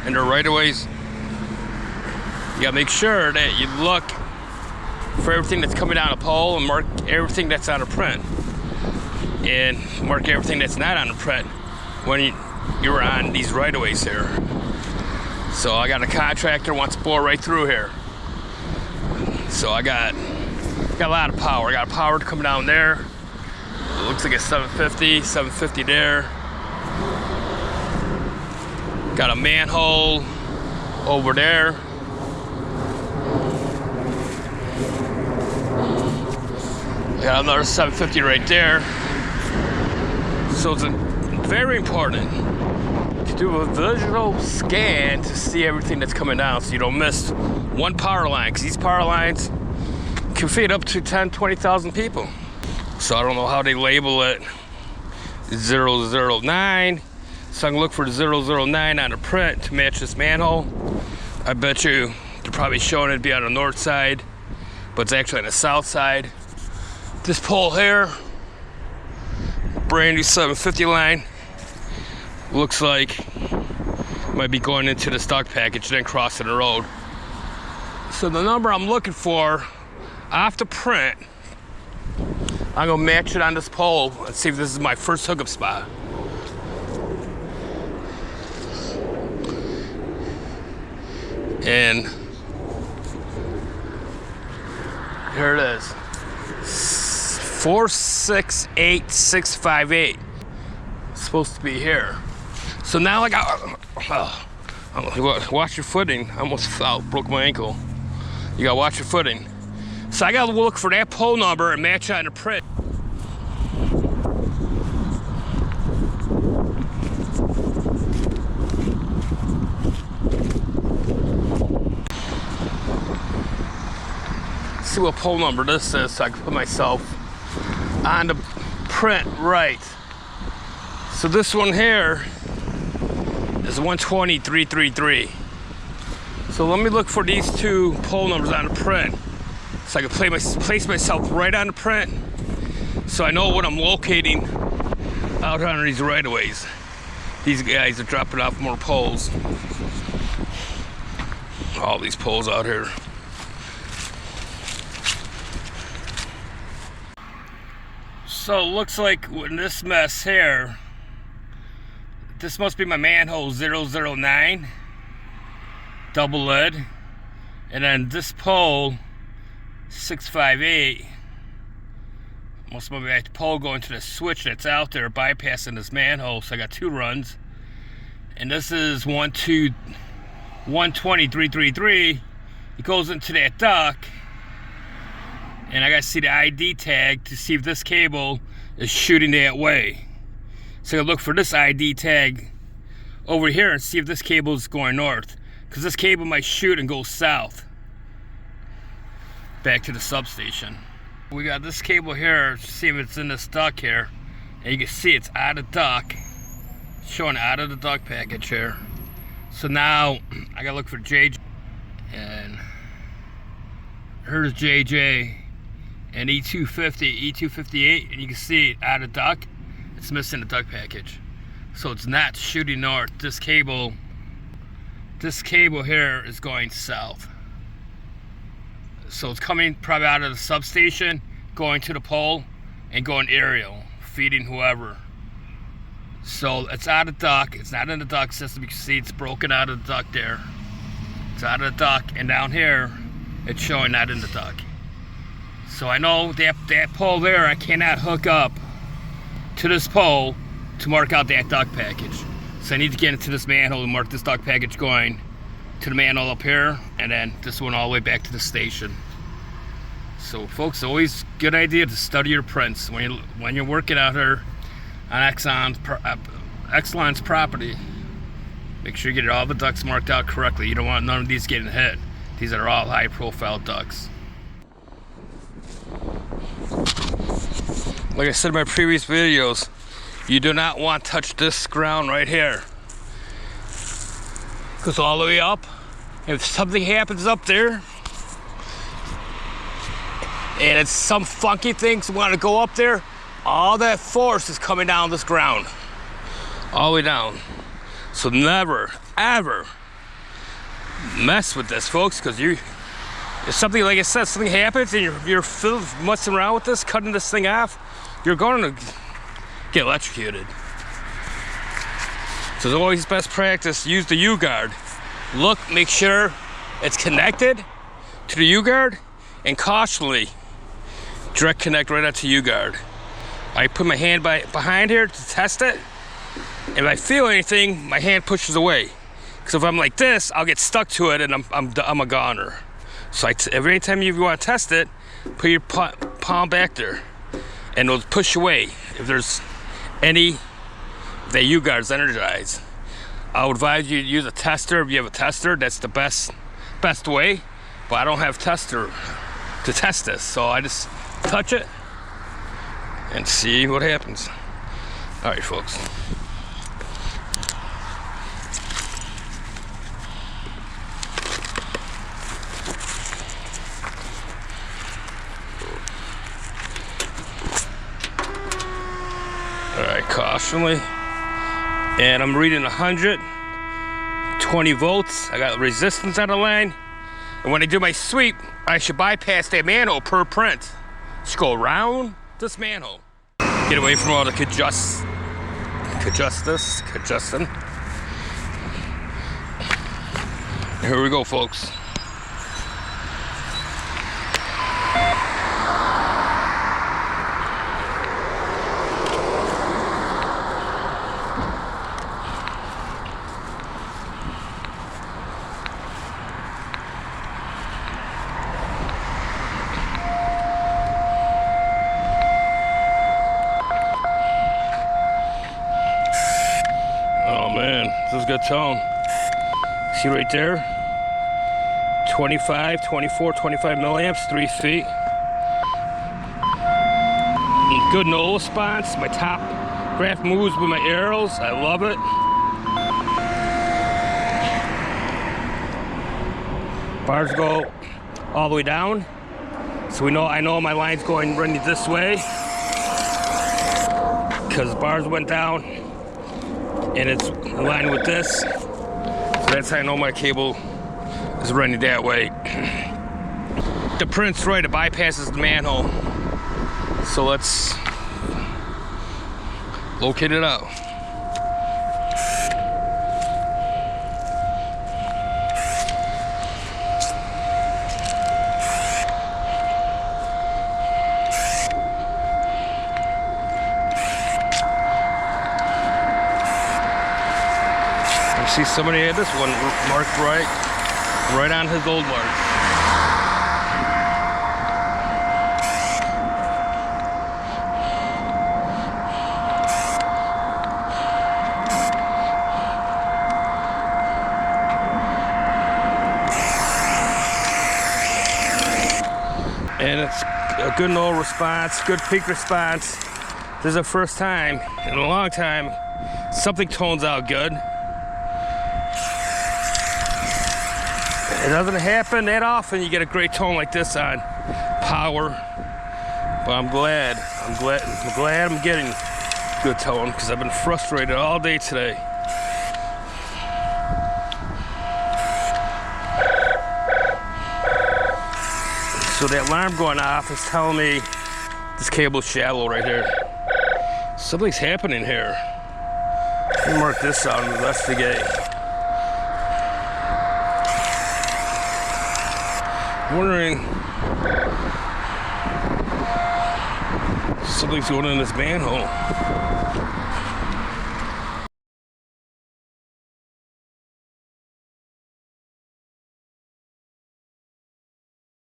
and their right-of-ways, you gotta make sure that you look for everything that's coming down a pole and mark everything that's on a print, and mark everything that's not on the print when you're on these right-of-ways here. So I got a contractor wants to bore right through here. So I got a lot of power. I got power to come down there. It looks like a 750 there. Got a manhole over there. Got another 750 right there. So it's very important to do a visual scan to see everything that's coming down so you don't miss one power line, because these power lines can feed up to 10, 20,000 people. So I don't know how they label it 009. So I can look for 009 on the print to match this manhole. I bet you they're probably showing it to be on the north side, but it's actually on the south side. This pole here, brand new 750 line, looks like might be going into the stock package, then crossing the road. So the number I'm looking for off the print, I'm gonna match it on this pole and see if this is my first hookup spot. And here it is, 468658. It's supposed to be here. So now I got, watch your footing. I almost fell, broke my ankle. You gotta watch your footing. So I gotta look for that pole number and match it on the print. See what pole number this is so I can put myself on the print right. So this one here is 120333. So let me look for these two pole numbers on the print so I can place myself right on the print so I know what I'm locating out on these right-of-ways. These guys are dropping off more poles. All these poles out here. So it looks like in this mess here, this must be my manhole 009, double lead, and then this pole 658 must be my pole going to the switch that's out there bypassing this manhole. So I got two runs, and this is 120333. It goes into that duct. And I gotta see the ID tag to see if this cable is shooting that way. So I gotta look for this ID tag over here and see if this cable is going north, because this cable might shoot and go south back to the substation. We got this cable here, see if it's in this duct here, and you can see it's out of duct, showing out of the duct package here. So now I gotta look for JJ, and here's JJ. And E250, E258, and you can see it out of duct, it's missing the duct package. So it's not shooting north. This cable here is going south. So it's coming probably out of the substation, going to the pole, and going aerial, feeding whoever. So it's out of duct, it's not in the duct system. You can see it's broken out of the duct there. It's out of the duct, and down here, it's showing not in the duct. So I know that pole there, I cannot hook up to this pole to mark out that duct package. So I need to get into this manhole and mark this duct package going to the manhole up here, and then this one all the way back to the station. So folks, always good idea to study your prints when you're working out here on Exelon's property. Make sure you get all the ducts marked out correctly. You don't want none of these getting hit. These are all high profile ducts. Like I said in my previous videos, you do not want to touch this ground right here. It goes all the way up. If something happens up there, and it's some funky things want to go up there, all that force is coming down this ground. All the way down. So never, ever mess with this, folks, because if something, like I said, something happens and you're messing around with this, cutting this thing off, you're going to get electrocuted. So it's always best practice, use the U-guard. Look, make sure it's connected to the U-guard, and cautiously direct connect right onto U-guard. I put my hand behind here to test it, and if I feel anything, my hand pushes away. Because if I'm like this, I'll get stuck to it, and I'm a goner. So every time you want to test it, put your palm back there, and it'll push away if there's any that U-guard's energized. I would advise you to use a tester. If you have a tester, that's the best way. But I don't have a tester to test this, so I just touch it and see what happens. All right, folks. All right, cautiously. And I'm reading 120 volts. I got resistance on the line. And when I do my sweep, I should bypass that manhole per print. Just go around this manhole. Get away from all the congestion. Here we go, folks. This is a good tone. See right there? 25, 24, 25 milliamps, 3 feet. Good no response. My top graph moves with my arrows. I love it. Bars go all the way down. So I know my line's going running this way, because bars went down and it's aligned with this. So that's how I know my cable is running that way. The print's right, it bypasses the manhole. So let's locate it out. See, somebody had this one marked right on his old mark. And it's a good no response, good peak response. This is the first time in a long time something tones out good. It doesn't happen that often you get a great tone like this on power, but I'm glad I'm getting good tone, because I've been frustrated all day today. So that alarm going off is telling me this cable's shallow right here. Something's happening here. Let me mark this out and investigate. Wondering something's going on in this manhole.